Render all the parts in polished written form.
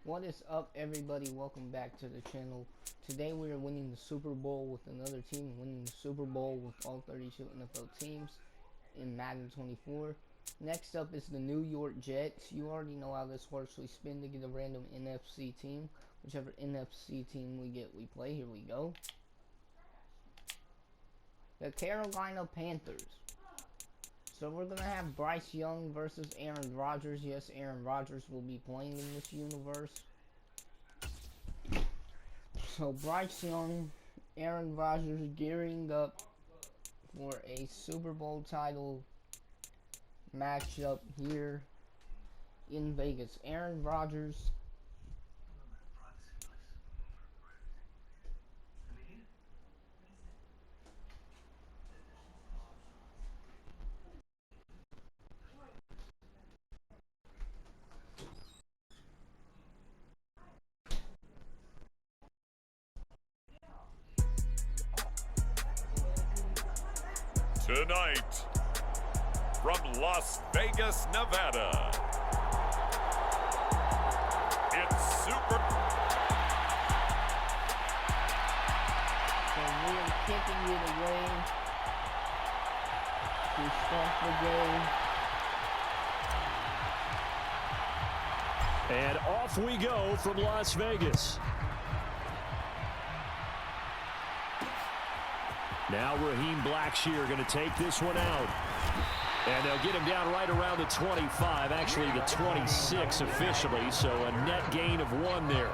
What is up, everybody? Welcome back to the channel. Today we are winning the Super Bowl with another team, winning the Super Bowl with all 32 NFL teams in Madden 24. Next up is the New York Jets. You already know how this works. We spin to get a random NFC team. Whichever NFC team we get, we play. Here we go. The Carolina Panthers. So we're going to have Bryce Young versus Aaron Rodgers. Yes, Aaron Rodgers will be playing in this universe. So Bryce Young, Aaron Rodgers gearing up for a Super Bowl title matchup here in Vegas. Aaron Rodgers . Tonight, from Las Vegas, Nevada, it's Super. So we are kicking it away to start the game. And off we go from Las Vegas. Now Raheem Blackshear going to take this one out. And they'll get him down right around the 25, actually the 26 officially, so a net gain of 1 there.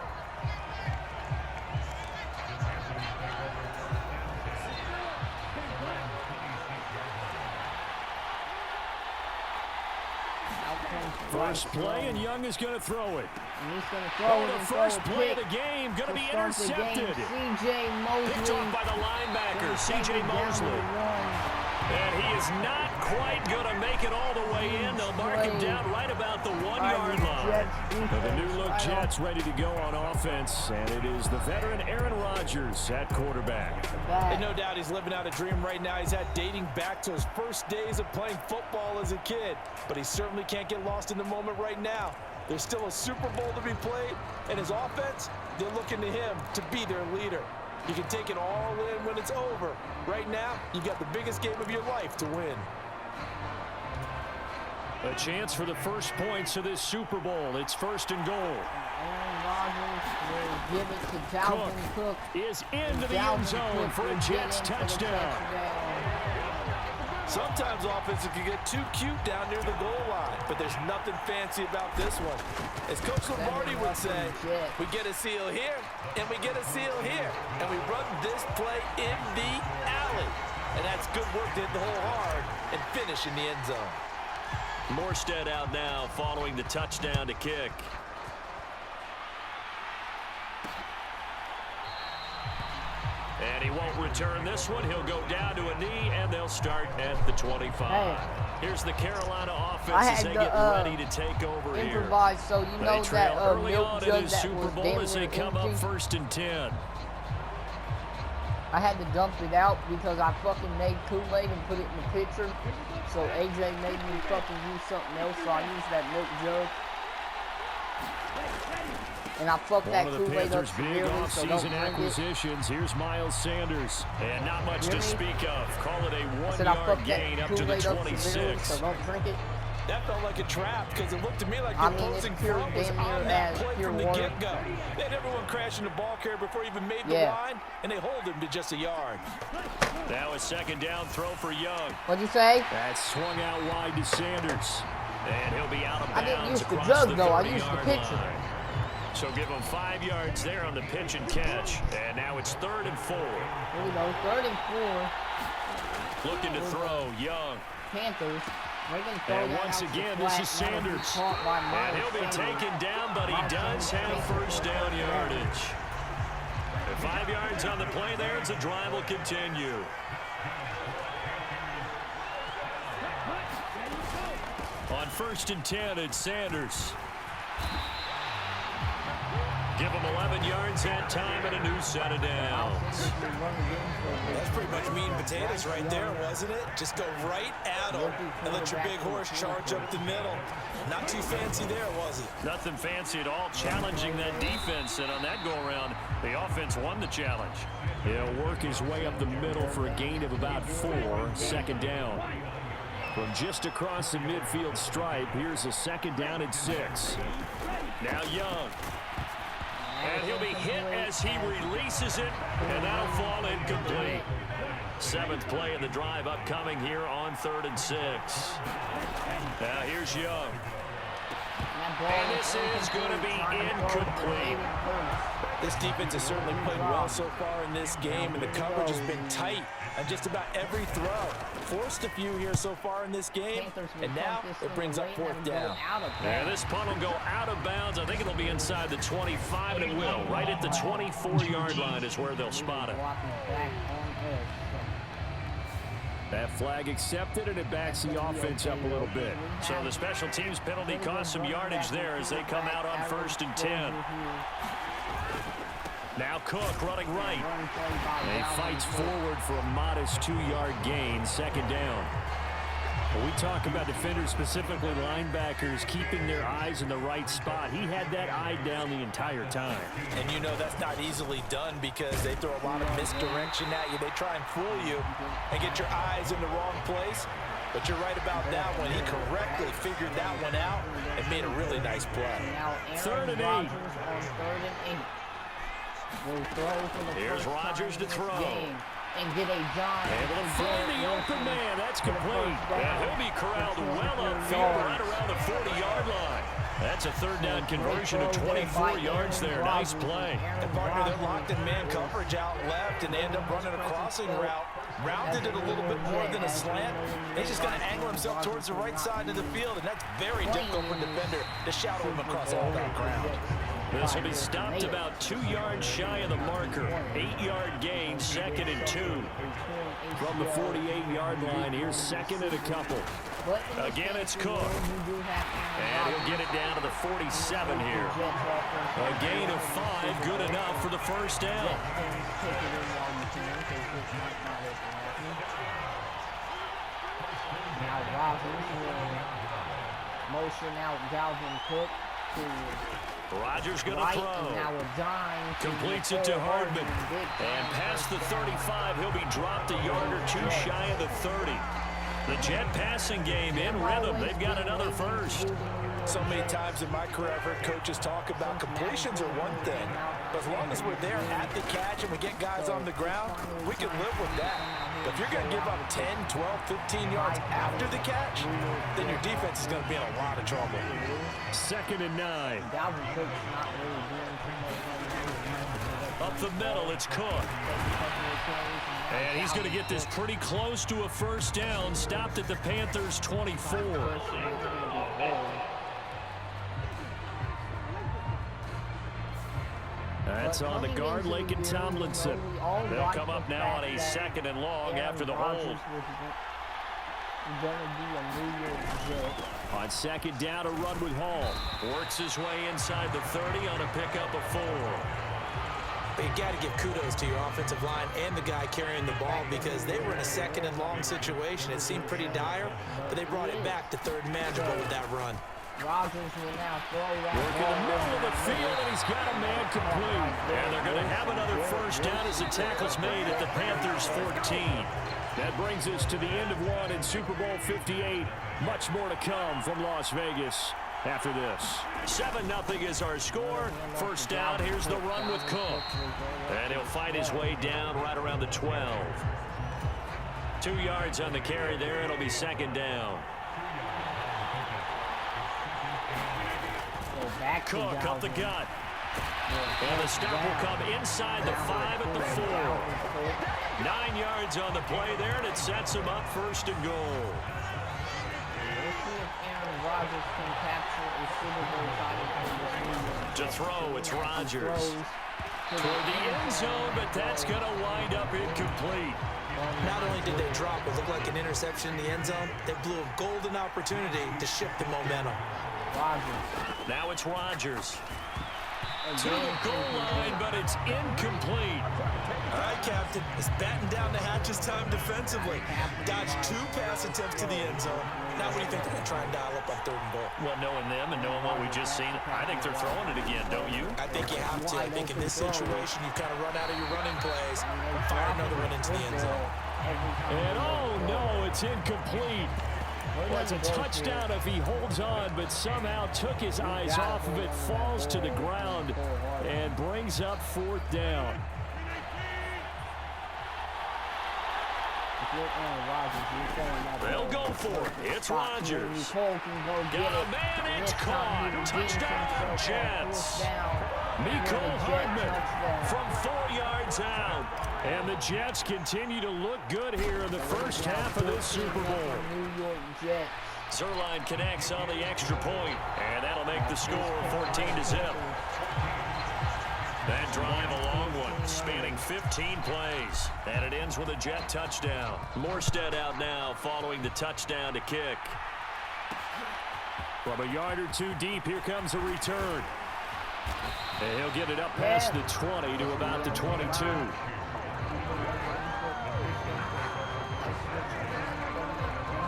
First play, and Young is going to throw it. And he's going to throw it the and first throw a play of pick the game going to be start the game. intercepted. C.J. Mosley. Picked off by the linebacker, C.J. Mosley. And he is not quite going to make it all the way in. They'll mark him down right about the 1-yard line. The new-look Jets ready to go on offense, and it is the veteran Aaron Rodgers at quarterback. And no doubt he's living out a dream right now. He's had dating back to his first days of playing football as a kid. But he certainly can't get lost in the moment right now. There's still a Super Bowl to be played, and his offense, they're looking to him to be their leader. You can take it all in when it's over. Right now, you got the biggest game of your life to win. A chance for the first points of this Super Bowl. It's 1st and goal. Aaron Rodgers will give it to Dalvin Cook. Is into the end zone for a Jets touchdown. Sometimes offenses can get too cute down near the goal line, but there's nothing fancy about this one. As Coach Lombardi would say, we get a seal here, and we get a seal here, and we run this play in the alley. And that's good work to hit the hole hard and finish in the end zone. Morstead out now following the touchdown to kick. And he won't return this one. He'll go down to a knee, and they'll start at the 25. Here's the Carolina offense as they get ready to take over here. So you know they trail that early milk on jug in the that Super was Bowl as they come up 1st and 10. I had to dump it out because I fucking made Kool-Aid and put it in the pitcher. So AJ made me fucking use something else, so I used that milk jug. And I fucked that Kool-Aid up severely, so don't drink acquisitions. Here's Miles Sanders. And not much to speak of. Call it a 1-yard gain up to the 26. So don't drink it. That felt like a trap because it looked to me like the opposing front was on that play from the get-go. They had everyone crashing the ball carrier before he even made the line, and they hold him to just a yard. That was 2nd down throw for Young. What'd you say? That swung out wide to Sanders. And he'll be out of bounds. I didn't use the jug, though. I used the pitcher. So give him 5 yards there on the pitch and catch. And now it's 3rd and 4. Here we go, 3rd and 4. Looking to throw, Young. Panthers. And once again, this is Sanders. And he'll be taken down, but he does have 1st down yardage. And 5 yards on the play there as the drive will continue. On 1st and 10, it's Sanders. give him 11 yards that time and a new set of downs. That's pretty much meat and potatoes right there, wasn't it? Just go right at him and let your big horse charge up the middle. Not too fancy there, was he? Nothing fancy at all, challenging that defense, and on that go-around, the offense won the challenge. He'll work his way up the middle for a gain of about 4, 2nd down. From just across the midfield stripe, here's a 2nd down and 6. Now Young. And he'll be hit as he releases it, and that'll fall incomplete. 7th play of the drive upcoming here on 3rd and 6. Now here's Young. And this is going to be incomplete. This defense has certainly played well so far in this game, and the coverage has been tight on just about every throw. Forced a few here so far in this game, and now it brings up 4th down. And this punt will go out of bounds. I think it'll be inside the 25, and it will. Right at the 24-yard line is where they'll spot it. That flag accepted, and it backs the offense up a little bit. So the special teams penalty cost some yardage there as they come out on 1st and 10. Now Cook running right. And he fights forward for a modest 2-yard gain, 2nd down. When we talk about defenders, specifically linebackers, keeping their eyes in the right spot, he had that eye down the entire time. And you know that's not easily done because they throw a lot of misdirection at you. They try and fool you and get your eyes in the wrong place. But you're right about that one. He correctly figured that one out and made a really nice play. 3rd and 8. Here's Rodgers to throw. And get a John. Able to find the open man. That's complete. And he'll be corralled well upfield right around the 40-yard line. That's a 3rd down conversion of 24 yards there. Nice play. And partner, they're locked in man coverage out left, and they end up running a crossing route. Rounded it a little bit more than a slant. He's just going to angle himself towards the right side of the field, and that's very difficult for a defender to shadow him across all that ground. This will be stopped about 2 yards shy of the marker. 8-yard gain, 2nd and 2. From the 48-yard line, here's 2nd and a couple. Again, it's Cook. And he'll get it down to the 47 here. A gain of 5, good enough for the 1st down. Now Rodgers will motion out Dalvin Cook to Rodgers going to right, throw. and now a dime Completes it to Hardman. And past the 35, he'll be dropped a yard or 2 shy of the 30. The Jet passing game in rhythm. They've got another first. So many times in my career, I've heard coaches talk about completions are one thing, but as long as we're there at the catch and we get guys on the ground, we can live with that. But if you're going to give up 10, 12, 15 yards after the catch, then your defense is going to be in a lot of trouble. 2nd and 9. Up the middle, it's Cook. And he's going to get this pretty close to a 1st down, stopped at the Panthers' 24. That's on the guard, Lake and Tomlinson. They'll come up now on a 2nd and long after the hold. On 2nd down, a run with Hall. Works his way inside the 30 on a pickup of 4. But you got to give kudos to your offensive line and the guy carrying the ball because they were in a 2nd and long situation. It seemed pretty dire, but they brought it back to 3rd and manageable with that run. Rodgers will now throw that work in the middle of the field, and he's got a man complete. And they're going to have another 1st down as the tackle's made at the Panthers' 14. That brings us to the end of one in Super Bowl 58. Much more to come from Las Vegas after this. 7-0 is our score. 1st down, here's the run with Cook. And he'll fight his way down right around the 12. 2 yards on the carry there. It'll be 2nd down. Cook up the gut. And the stop will come inside the 5 at the 4. 9 yards on the play there, and it sets him up 1st and goal. Rodgers can capture a Super Bowl title. To throw, it's Rodgers. Toward the end zone, but that's going to wind up incomplete. Not only did they drop what looked like an interception in the end zone, they blew a golden opportunity to shift the momentum. Rodgers. Now it's Rodgers. To the goal line, but it's incomplete. All right, Captain. It's batting down the hatches time defensively. Dodged 2 pass attempts to the end zone. Now what do you think they're going to try and dial up on 3rd and goal? Well, knowing them and knowing what we just seen, I think they're throwing it again, don't you? I think you have to. I think in this situation, you kind of run out of your running plays, fire another one into the end zone. And oh no, it's incomplete. Well, it's a touchdown if he holds on, but somehow took his eyes off of it, falls to the ground, and brings up 4th down. They'll go for it. It's Rodgers. Got a man, it's caught. Touchdown, Jets. Mecole Hardman from 4 yards out. And the Jets continue to look good here in the first half of this Super Bowl. Zerline connects on the extra point, and that'll make the score 14-0. That drive, a long one, spanning 15 plays, and it ends with a Jet touchdown. Morstead out now following the touchdown to kick. From a yard or 2 deep, here comes a return. And he'll get it up past the 20 to about the 22.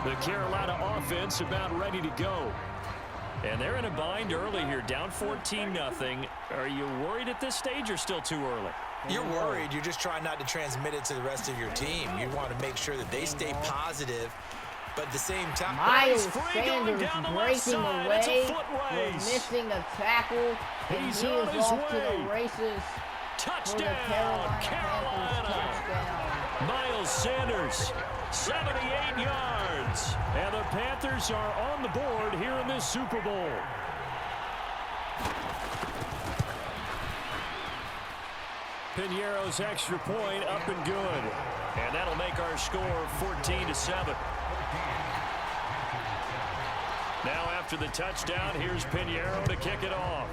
The Carolina offense about ready to go. And they're in a bind early here, down 14-0. Are you worried at this stage or still too early? You're worried. You're just trying not to transmit it to the rest of your team. You want to make sure that they stay positive, but at the same time... Miles Sanders breaking away. We're missing a tackle, and He's he on is his off to way. the races. Touchdown, Carolina. Miles Sanders, 78 yards. And the Panthers are on the board here in this Super Bowl. Piñeiro's extra point up and good. And that'll make our score 14-7. Now after the touchdown, here's Piñeiro to kick it off.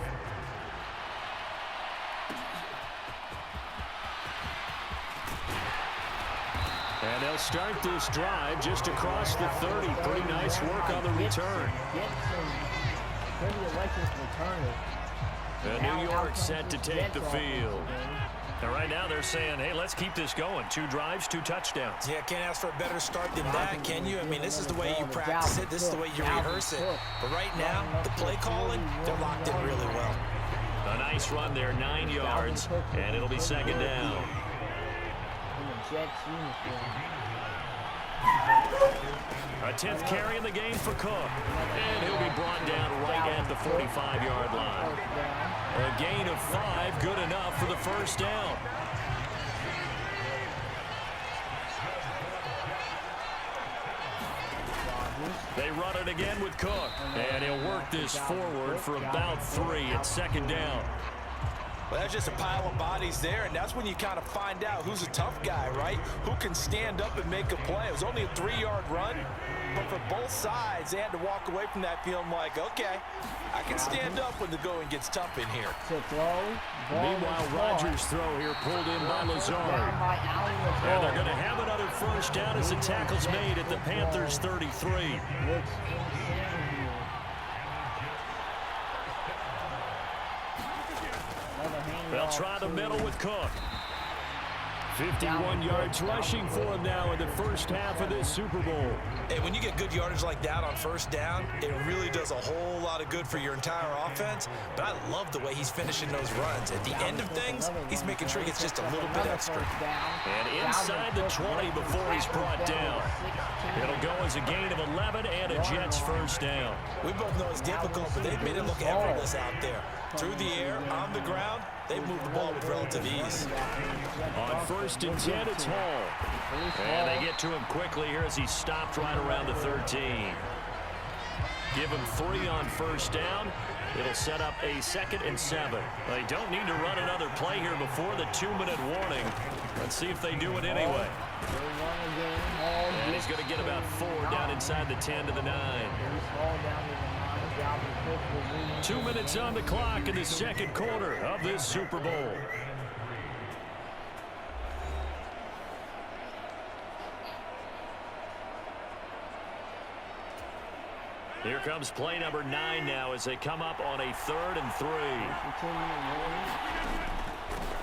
And they'll start this drive just across the 30. Pretty nice work on the return. And New York set to take the field. And right now they're saying, hey, let's keep this going. 2 drives, 2 touchdowns. Yeah, can't ask for a better start than that, can you? I mean, this is the way you practice it. This is the way you rehearse it. But right now, the play calling, they're locked in really well. A nice run there, 9 yards, and it'll be 2nd down. A 10th carry in the game for Cook. And he'll be brought down right at the 45-yard line. A gain of 5, good enough for the first down. They run it again with Cook. And he'll work this forward for about 3 at 2nd down. Well, that's just a pile of bodies there, and that's when you kind of find out who's a tough guy, right? Who can stand up and make a play. It was only a 3-yard run, but for both sides, they had to walk away from that feeling like, okay, I can stand up when the going gets tough in here. Meanwhile, Rodgers' throw here pulled in by Lazard. And they're going to have another first down as the tackle's made at the Panthers' 33. They'll try the middle with Cook. 51 yards rushing for him now in the first half of this Super Bowl. Hey, when you get good yardage like that on first down, it really does a whole lot of good for your entire offense. But I love the way he's finishing those runs. At the end of things, he's making sure he gets just a little bit extra. And inside the 20 before he's brought down. It'll go as a gain of 11 and a Jets first down. We both know it's difficult, but they've made it look effortless out there. Through the air, on the ground, they've moved the ball with relative ease. On 1st and 10, it's Hall. And they get to him quickly here as he stopped right around the 13. Give him 3 on first down. It'll set up a 2nd and 7. They don't need to run another play here before the 2-minute warning. Let's see if they do it anyway. And he's going to get about 4 down inside the 10 to the 9. 2 minutes on the clock in the second quarter of this Super Bowl. Here comes play number 9 now as they come up on a 3rd and 3.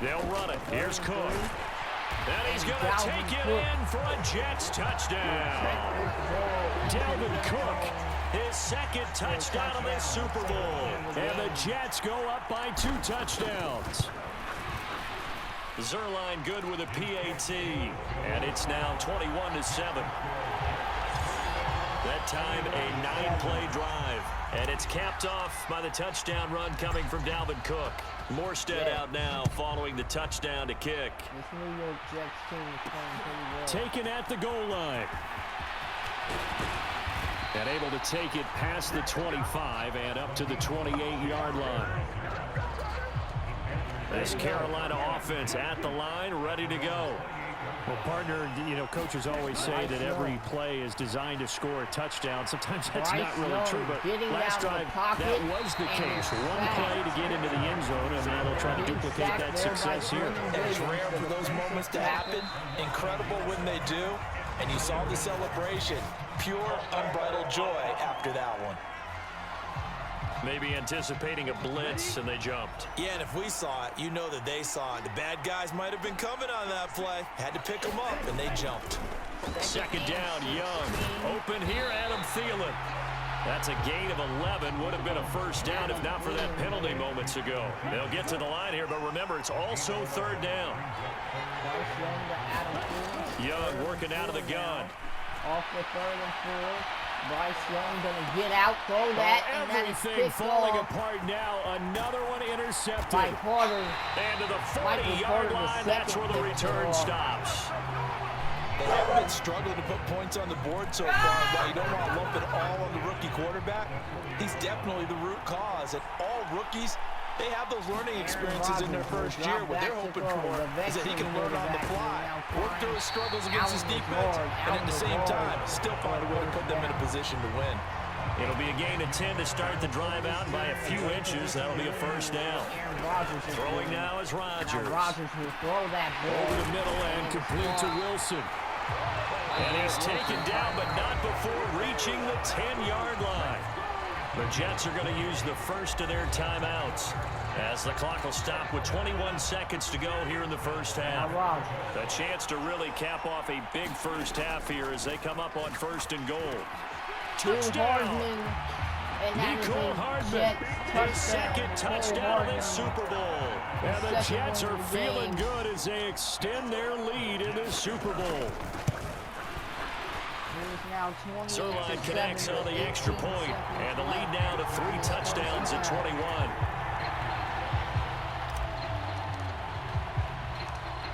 They'll run it. Here's Cook. And he's going to take it in for a Jets touchdown. Dalvin Cook, his second touchdown of this Super Bowl. And the Jets go up by 2 touchdowns. Zerline good with a PAT. And it's now 21-7. That time a 9-play drive. And it's capped off by the touchdown run coming from Dalvin Cook. Morstead out now following the touchdown to kick. This New York Jets team is playing pretty well. Taken at the goal line. And able to take it past the 25 and up to the 28-yard line. This Carolina offense at the line, ready to go. Well, partner, you know, coaches always say that every play is designed to score a touchdown. Sometimes that's not really true, but last drive, that was the case. One play to get into the end zone, and now they'll try to duplicate that success here. And it's rare for those moments to happen. Incredible when they do. And you saw the celebration. Pure, unbridled joy after that one. Maybe anticipating a blitz, and they jumped. Yeah, and if we saw it, you know that they saw it. The bad guys might have been coming on that play. Had to pick them up, and they jumped. Second down, Young. Open here, Adam Thielen. That's a gain of 11. Would have been a first down if not for that penalty moments ago. They'll get to the line here, but remember, it's also third down. Young working out of the gun. Off the 3rd and 4. Bryce Young gonna get out, throw that, and that is everything picked falling off apart now. Another one intercepted. by Carter. And to the 40-yard line, that's where the return stops. They haven't been struggling to put points on the board so far, but you don't want to lump it all on the rookie quarterback. He's definitely the root cause. And all rookies, they have those learning experiences in their first year. What they're hoping for is that he can learn on the fly, work through his struggles against his defense, and at the same time, still find a way to put them in a position to win. It'll be a gain of 10 to start the drive out, and by a few inches, that'll be a first down. Throwing now is Rodgers. Rodgers will throw that ball. Over the middle and complete to Wilson. And he's taken down, but not before reaching the 10-yard line. The Jets are going to use the first of their timeouts as the clock will stop with 21 seconds to go here in the first half. A chance to really cap off a big first half here as they come up on 1st and goal. Touchdown! Nicole Hardman, his second touchdown of this Super Bowl. And the Jets are feeling good as they extend their lead in this Super Bowl. Zerline connects on the extra point, and the lead now to 3 touchdowns at 21.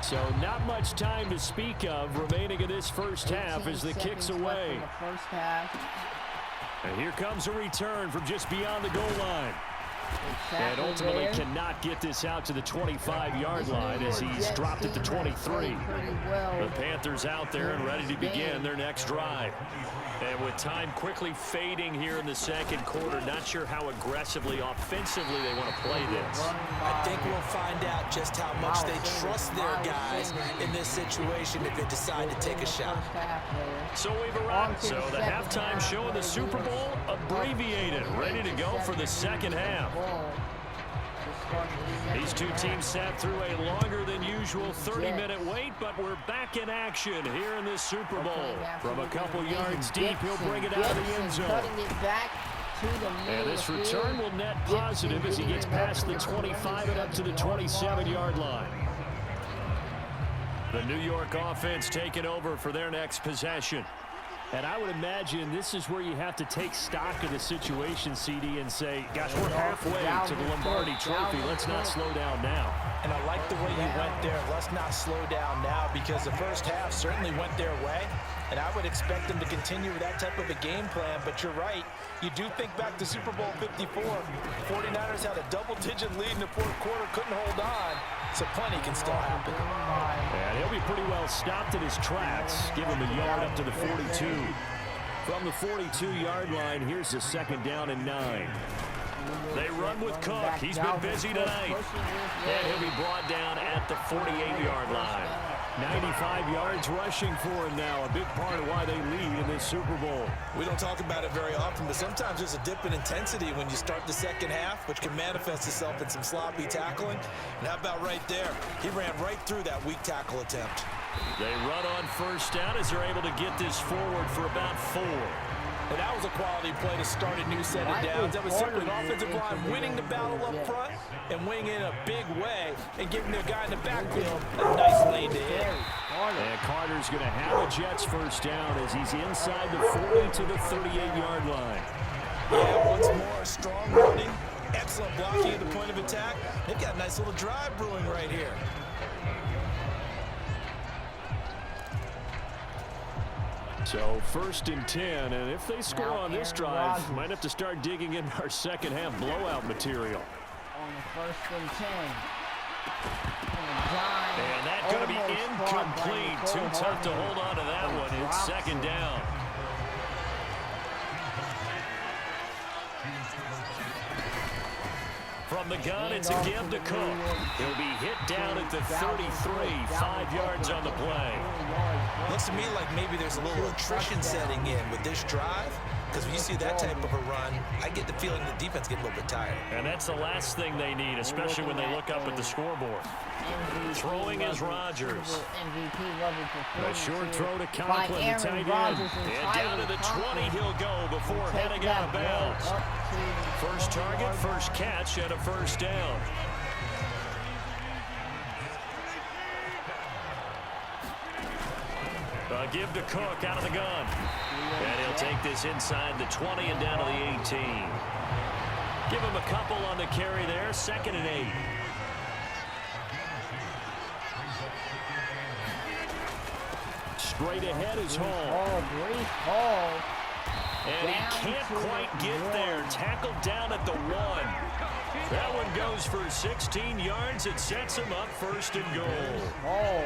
So not much time to speak of remaining in this first half as the kick's away. And here comes a return from just beyond the goal line. And ultimately cannot get this out to the 25-yard line as he's dropped it to 23. The Panthers out there and ready to begin their next drive. And with time quickly fading here in the second quarter, not sure how aggressively, offensively they want to play this. I think we'll find out just how much they trust their guys in this situation if they decide to take a shot. So we've arrived. So the halftime show of the Super Bowl abbreviated, ready to go for the second half. These two teams sat through a longer than usual 30-minute wait, but we're back in action here in this Super Bowl. From a couple yards deep, he'll bring it out of the end zone. And this return will net positive as he gets past the 25 and up to the 27-yard line. The New York offense taking over for their next possession. And I would imagine this is where you have to take stock of the situation, CD, and say, gosh, we're halfway to the Lombardi Trophy. Let's not slow down now. And I like the way you went there. Let's not slow down now, because the first half certainly went their way. And I would expect them to continue with that type of a game plan. But you're right. You do think back to Super Bowl 54. 49ers had a double-digit lead in the fourth quarter, couldn't hold on. So plenty can still happen. And he'll be pretty well stopped in his tracks. Give him a yard up to the 42. From the 42-yard line, here's the second down and 9. They run with Cook. He's been busy tonight. And he'll be brought down at the 48-yard line. 95 yards rushing for him now. A big part of why they lead in this Super Bowl. We don't talk about it very often, but sometimes there's a dip in intensity when you start the second half, which can manifest itself in some sloppy tackling. And how about right there? He ran right through that weak tackle attempt. They run on first down as they're able to get this forward for about 4. And that was a quality play to start a new set of downs. That was certainly an offensive line winning the battle up front and winning in a big way and giving their guy in the backfield a nice lane to hit. And Carter's going to have a Jets first down as he's inside the 40 to the 38-yard line. Yeah, once more, strong running, excellent blocking at the point of attack. They've got a nice little drive brewing right here. So first and 10, and if they score on this drive, might have to start digging in our second half blowout material. On the first and 10. And that's going to be incomplete. Too tough to hold on to that one. It's second down. From the gun, it's a give to Cook. He'll be hit down at the 33, 5 yards on the play. Looks to me like maybe there's a little attrition setting in with this drive, because when you see that type of a run, I get the feeling the defense gets a little bit tired. And that's the last thing they need, especially when they look up at the scoreboard. Throwing is Rodgers. A short throw to Conklin, the tight end. And down to the 20 he'll go before heading out of bounds. First target, first catch, and a first down. Give to Cook out of the gun. And he'll take this inside the 20 and down to the 18. Give him a couple on the carry there, 2nd and 8. Straight ahead is Hall. Brief Hall. And he can't quite get there. Tackled down at the 1. That one goes for 16 yards. It sets him up first and goal. Hall.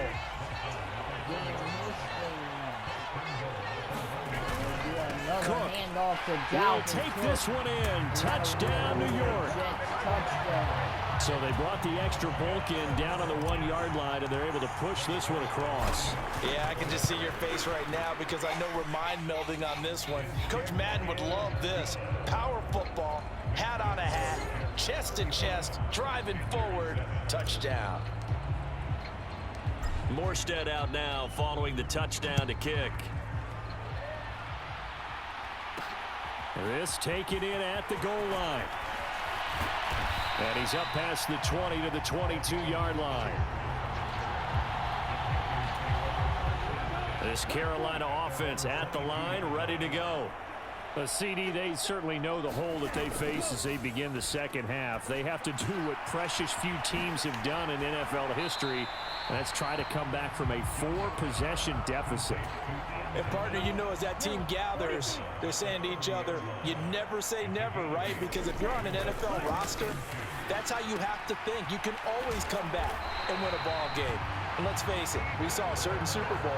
Cook will take this one in. Touchdown, New York. So they brought the extra bulk in down on the 1-yard line, and they're able to push this one across. Yeah, I can just see your face right now because I know we're mind melding on this one. Coach Madden would love this. Power football, hat on a hat, chest to chest, driving forward, touchdown. Morstead out now following the touchdown to kick. This taken in at the goal line. And he's up past the 20 to the 22-yard line. This Carolina offense at the line, ready to go. CD, they certainly know the hole that they face as they begin the second half. They have to do what precious few teams have done in NFL history, and that's try to come back from a 4-possession deficit. And partner, you know, as that team gathers, they're saying to each other, you never say never, right? Because if you're on an NFL roster, that's how you have to think. You can always come back and win a ball game. And let's face it, we saw a certain Super Bowl,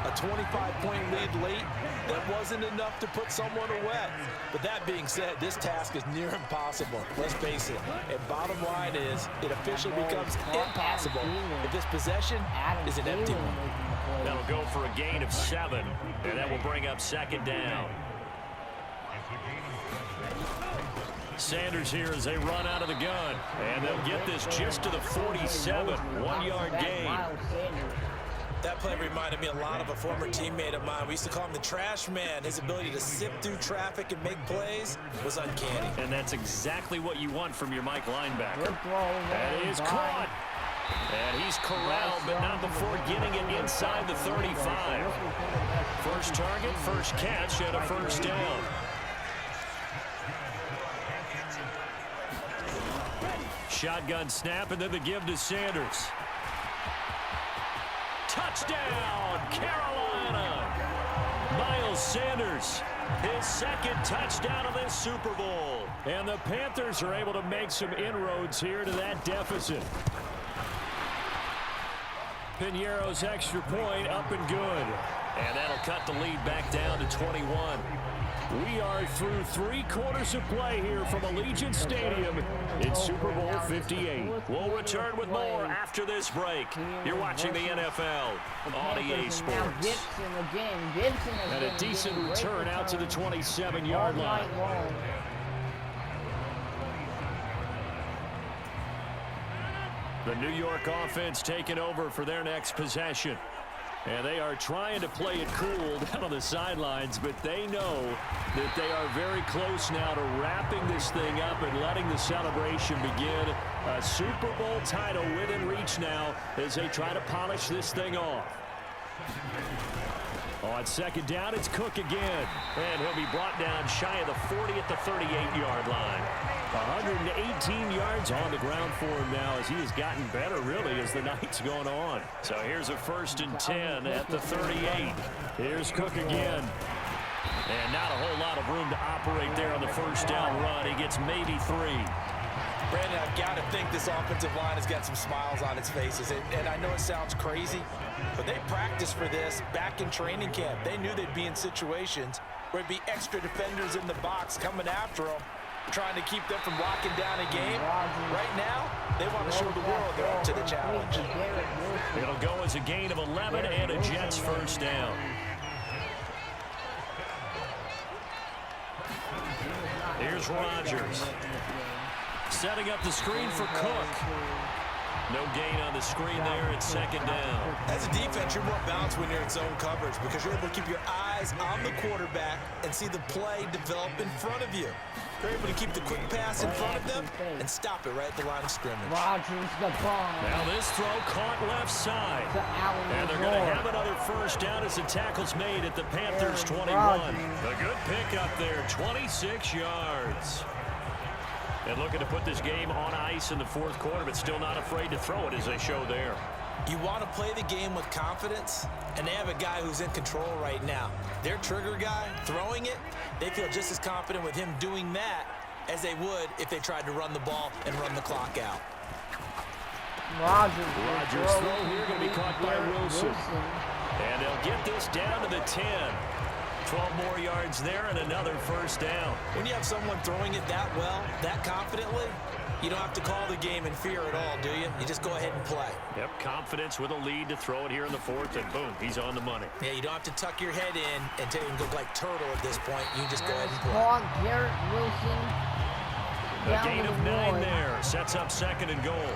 a 25-point lead late that wasn't enough to put someone away. But that being said, this task is near impossible. Let's face it. And bottom line is, it officially becomes impossible if this possession is an empty one. That'll go for a gain of 7, and that will bring up second down. Sanders here as they run out of the gun, and they'll get this just to the 47, 1-yard gain. That play reminded me a lot of a former teammate of mine. We used to call him the trash man. His ability to sift through traffic and make plays was uncanny. And that's exactly what you want from your Mike linebacker. That is caught. And he's corralled, but not before getting it inside the 35. First target, first catch, and a first down. Shotgun snap, and then the give to Sanders. Touchdown, Carolina! Miles Sanders, his second touchdown of this Super Bowl. And the Panthers are able to make some inroads here to that deficit. Piñeiro's extra point up and good. And that'll cut the lead back down to 21. We are through 3 quarters of play here from Allegiant Stadium in Super Bowl 58. We'll return with more after this break. You're watching the NFL on EA Sports. And a decent return out to the 27-yard line. The New York offense taking over for their next possession. And they are trying to play it cool down on the sidelines, but they know that they are very close now to wrapping this thing up and letting the celebration begin. A Super Bowl title within reach now as they try to polish this thing off. On second down, it's Cook again. And he'll be brought down shy of the 40 at the 38-yard line. 118 yards on the ground for him now as he has gotten better, really, as the night's gone on. So here's a 1st and 10 at the 38. Here's Cook again. And not a whole lot of room to operate there on the first down run. He gets maybe 3. Brandon, I've got to think this offensive line has got some smiles on its faces. And I know it sounds crazy, but they practiced for this back in training camp. They knew they'd be in situations where it'd be extra defenders in the box coming after them, trying to keep them from locking down a game. Right now, they want to show the world they're up to the challenge. It'll go as a gain of 11 and a Jets first down. Here's Rodgers. Setting up the screen for Cook. No gain on the screen there at second down. As a defense, you're more balanced when you're in zone coverage because you're able to keep your eyes on the quarterback and see the play develop in front of you. You're able to keep the quick pass in front of them and stop it right at the line of scrimmage. Rodgers, the bomb. Now this throw caught left side. And they're going to have another first down as the tackle's made at the Panthers' 21. A good pickup there, 26 yards. And looking to put this game on ice in the 4th quarter, but still not afraid to throw it as they show there. You want to play the game with confidence, and they have a guy who's in control right now. Their trigger guy, throwing it, they feel just as confident with him doing that as they would if they tried to run the ball and run the clock out. Rodgers' throw here going to be caught by Wilson. And they'll get this down to the 10. 12 more yards there and another first down. When you have someone throwing it that well, that confidently, you don't have to call the game in fear at all, do you? You just go ahead and play. Yep, confidence with a lead to throw it here in the 4th, and boom, he's on the money. Yeah, you don't have to tuck your head in and go like turtle at this point. You just go ahead and play. Garrett Wilson. A gain of 9 there. Sets up 2nd and goal.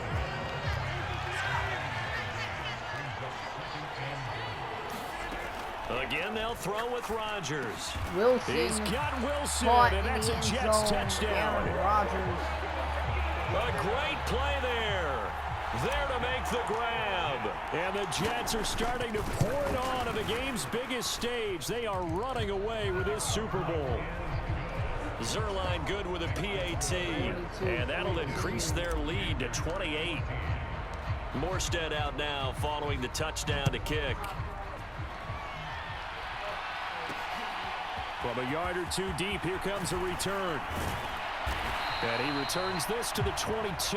Again, they'll throw with Rodgers. He's got Wilson, and that's a Jets touchdown. A great play there. There to make the grab. And the Jets are starting to pour it on the game's biggest stage. They are running away with this Super Bowl. Zerline good with a PAT. And that'll increase their lead to 28. Morstead out now following the touchdown to kick. From a yard or 2 deep, here comes a return. And he returns this to the 22.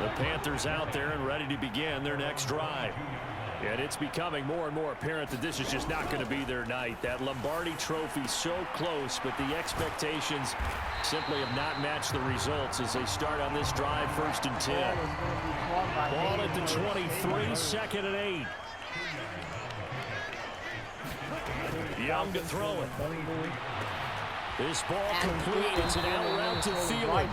The Panthers out there and ready to begin their next drive. And it's becoming more and more apparent that this is just not going to be their night. That Lombardi trophy so close, but the expectations simply have not matched the results as they start on this drive, 1st and 10. Ball at the 23, 2nd and 8. Young to throw it. This ball complete. It's an out route to Thielen.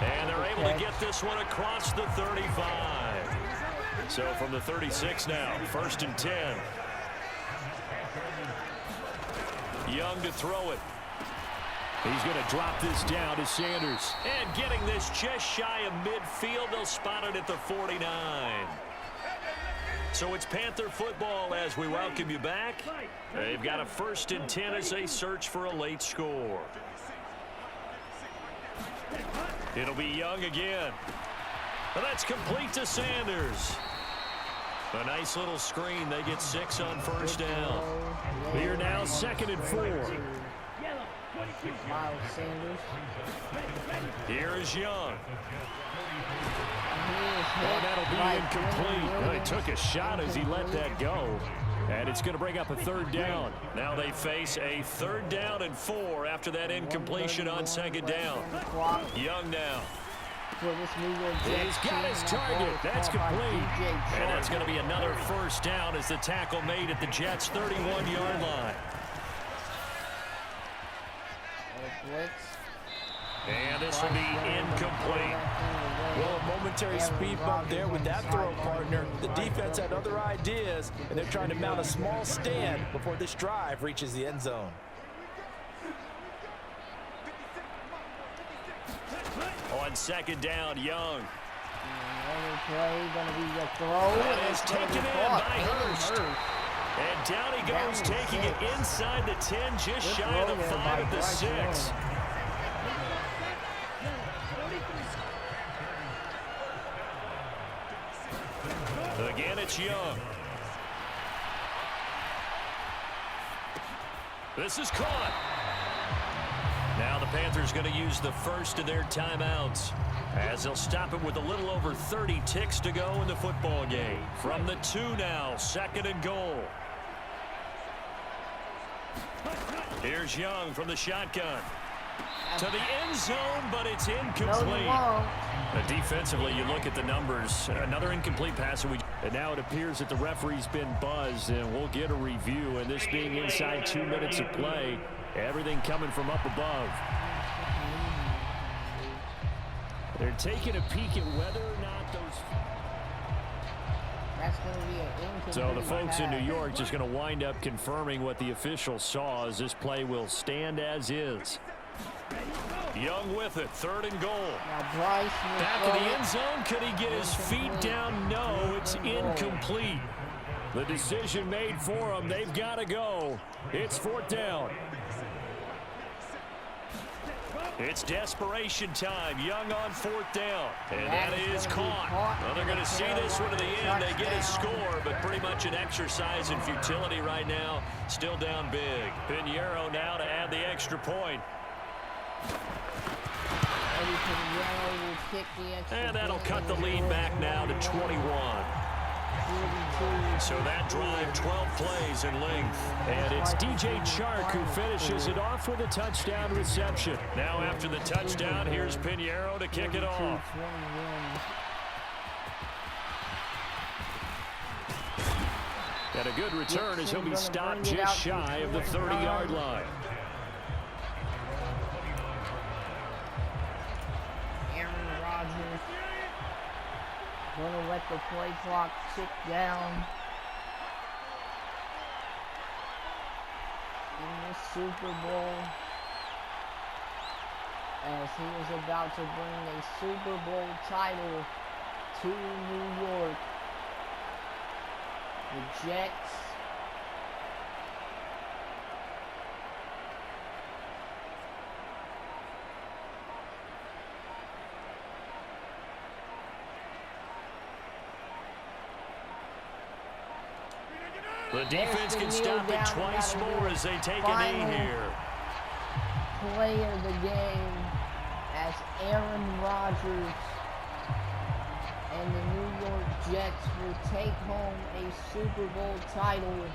And they're able to get this one across the 35. So from the 36 now, 1st and 10. Young to throw it. He's going to drop this down to Sanders. And getting this just shy of midfield, they'll spot it at the 49. So it's Panther football as we welcome you back. They've got a 1st and 10 as they search for a late score. It'll be Young again. And that's complete to Sanders. A nice little screen. They get 6 on 1st down. Here now 2nd and 4. Miles Sanders. Here is Young. Oh, that'll be incomplete. Well, he took a shot as he let that go. And it's going to bring up a 3rd down. Now they face a 3rd down and 4 after that incompletion on 2nd down. Young now. He's got his target. That's complete. And that's going to be another 1st down as the tackle made at the Jets' 31-yard line. And this will be incomplete. Well, a momentary speed bump there with that throw, partner. The defense had other ideas, and they're trying to mount a small stand before this drive reaches the end zone. On 2nd down, Young. Another play, going to be the throw. That is taken in by Hurst. And down he goes, taking it inside the 10, just shy of the 5 at the 6. Again, it's Young. This is caught. Now the Panthers going to use the first of their timeouts as they'll stop it with a little over 30 ticks to go in the football game. From the 2 now, 2nd and goal. Here's Young from the shotgun. To the end zone, but it's incomplete. Defensively, you look at the numbers. Another incomplete pass. And now it appears that the referee's been buzzed, and we'll get a review. And this being inside 2 minutes of play, everything coming from up above. They're taking a peek at whether or not those... That's going to be an incomplete So the folks pass. in New York just going to wind up confirming what the official saw as this play will stand as is. Young with it, 3rd and goal. Now Bryce Back in the end zone, could he get his feet down? No, it's incomplete. The decision made for him, they've got to go. It's 4th down. It's desperation time. Young on 4th down. And that is caught. Well, they're going to see this one to the end. They get a score, but pretty much an exercise in futility right now. Still down big. Pinheiro now to add the extra point. And that'll cut the lead back now to 21. So that drive, 12 plays in length. And it's DJ Chark who finishes it off with a touchdown reception. Now after the touchdown, here's Pinheiro to kick it off. And a good return as he'll be stopped just shy of the 30-yard line. Going to let the play clock tick down in the Super Bowl as he is about to bring a Super Bowl title to New York. The Jets The defense can stop it twice more as they take a knee here. Play of the game as Aaron Rodgers and the New York Jets will take home a Super Bowl title.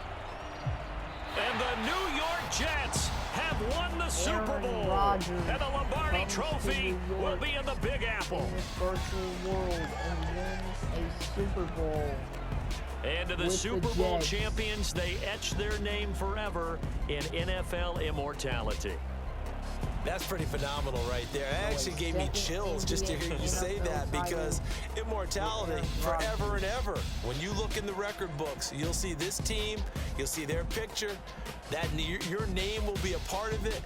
And the New York Jets have won the Super Bowl. And the Lombardi Trophy will be in the Big Apple. In this virtual world and wins a Super Bowl. And to the Super Bowl champions, they etch their name forever in NFL immortality. That's pretty phenomenal right there. It actually gave me chills just to hear you say that, because immortality forever and ever. When you look in the record books, you'll see this team, you'll see their picture, that your name will be a part of it.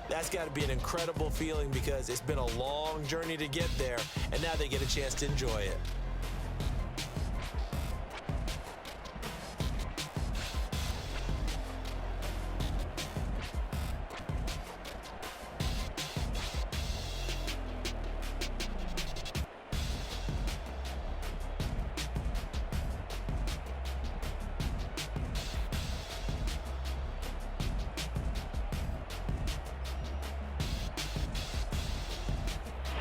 That's got to be an incredible feeling, because it's been a long journey to get there, and now they get a chance to enjoy it.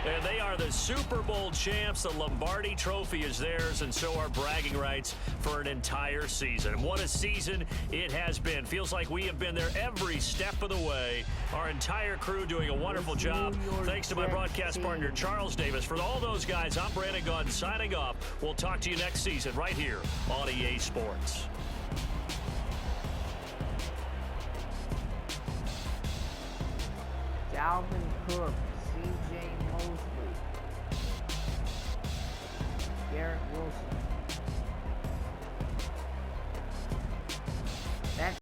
And they are the Super Bowl champs. The Lombardi Trophy is theirs, and so are bragging rights for an entire season. What a season it has been. Feels like we have been there every step of the way. Our entire crew doing a wonderful job. Thanks to my broadcast partner, Charles Davis. For all those guys, I'm Brandon Gaudin signing off. We'll talk to you next season right here on EA Sports. Dalvin Cook, C.J. Mosley, Garrett Wilson.